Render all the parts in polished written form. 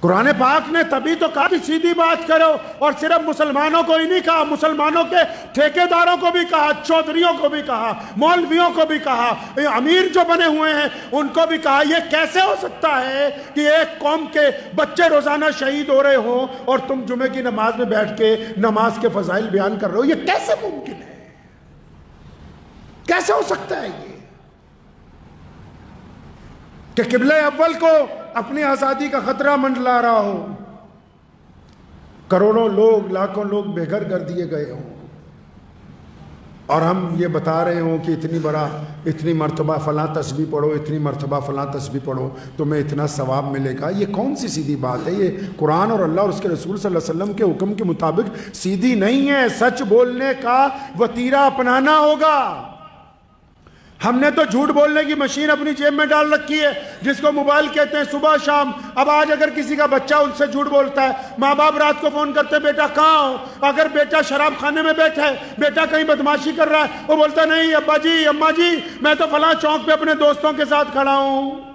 قرآن پاک نے تبھی تو کہا کہ سیدھی بات کرو، اور صرف مسلمانوں کو ہی نہیں کہا، مسلمانوں کے ٹھیکیداروں کو بھی کہا، چودھریوں کو بھی کہا، مولویوں کو بھی کہا، امیر جو بنے ہوئے ہیں ان کو بھی کہا۔ یہ کیسے ہو سکتا ہے کہ ایک قوم کے بچے روزانہ شہید ہو رہے ہوں اور تم جمعے کی نماز میں بیٹھ کے نماز کے فضائل بیان کر رہے ہو؟ یہ کیسے ممکن ہے؟ کیسے ہو سکتا ہے یہ کہ قبلہ اول کو اپنی آزادی کا خطرہ منڈلا رہا ہو، کروڑوں لوگ، لاکھوں لوگ بے گھر کر دیے گئے ہوں، اور ہم یہ بتا رہے ہوں کہ اتنی مرتبہ فلاں تسبیح پڑھو، اتنی مرتبہ فلاں تسبیح پڑھو، تمہیں اتنا ثواب ملے گا؟ یہ کون سی سیدھی بات ہے؟ یہ قرآن اور اللہ اور اس کے رسول صلی اللہ علیہ وسلم کے حکم کے مطابق سیدھی نہیں ہے۔ سچ بولنے کا وتیرہ اپنانا ہوگا۔ ہم نے تو جھوٹ بولنے کی مشین اپنی جیب میں ڈال رکھی ہے، جس کو موبائل کہتے ہیں، صبح شام۔ اب آج اگر کسی کا بچہ ان سے جھوٹ بولتا ہے، ماں باپ رات کو فون کرتے ہیں، بیٹا کہاں ہو؟ اگر بیٹا شراب خانے میں بیٹھا ہے، بیٹا کہیں بدماشی کر رہا ہے، وہ بولتا نہیں ابا جی، اماں جی، میں تو فلاں چوک پہ اپنے دوستوں کے ساتھ کھڑا ہوں۔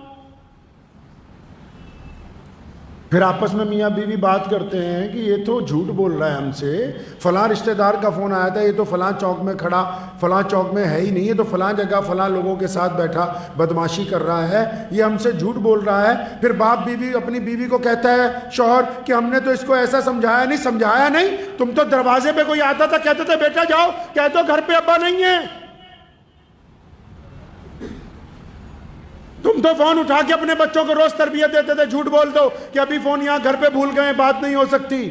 پھر آپس میں میاں بیوی بات کرتے ہیں کہ یہ تو جھوٹ بول رہا ہے ہم سے، فلاں رشتہ دار کا فون آیا تھا، یہ تو فلاں چوک میں کھڑا، فلاں چوک میں ہے ہی نہیں، یہ تو فلاں جگہ فلاں لوگوں کے ساتھ بیٹھا بدماشی کر رہا ہے، یہ ہم سے جھوٹ بول رہا ہے۔ پھر باپ بیوی اپنی بیوی کو کہتا ہے، شوہر، کہ ہم نے تو اس کو ایسا سمجھایا نہیں، تم تو دروازے پہ کوئی آتا تھا کہتے تھے بیٹا جاؤ، کہہ دو گھر پہ ابا نہیں ہے۔ تم تو فون اٹھا کے اپنے بچوں کو روز تربیت دیتے تھے، جھوٹ بول دو کہ ابھی فون یہاں گھر پہ بھول گئے، بات نہیں ہو سکتی۔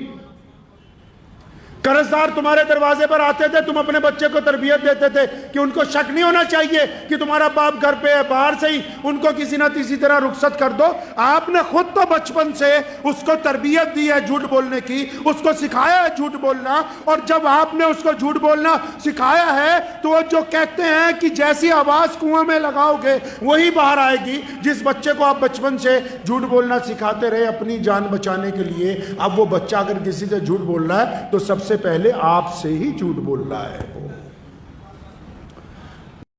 قرض دار تمہارے دروازے پر آتے تھے، تم اپنے بچے کو تربیت دیتے تھے کہ ان کو شک نہیں ہونا چاہیے کہ تمہارا باپ گھر پہ ہے، باہر سے ہی ان کو کسی نہ کسی طرح رخصت کر دو۔ آپ نے خود تو بچپن سے اس کو تربیت دی ہے جھوٹ بولنے کی، اس کو سکھایا ہے جھوٹ بولنا، اور جب آپ نے اس کو جھوٹ بولنا سکھایا ہے تو وہ جو کہتے ہیں کہ جیسی آواز کنویں میں لگاؤ گے وہی باہر آئے گی۔ جس بچے کو آپ بچپن سے جھوٹ بولنا سکھاتے رہے اپنی جان بچانے کے لیے، اب وہ بچہ اگر کسی سے جھوٹ بول رہا ہے تو سب سے پہلے آپ سے ہی جھوٹ بول رہا ہے۔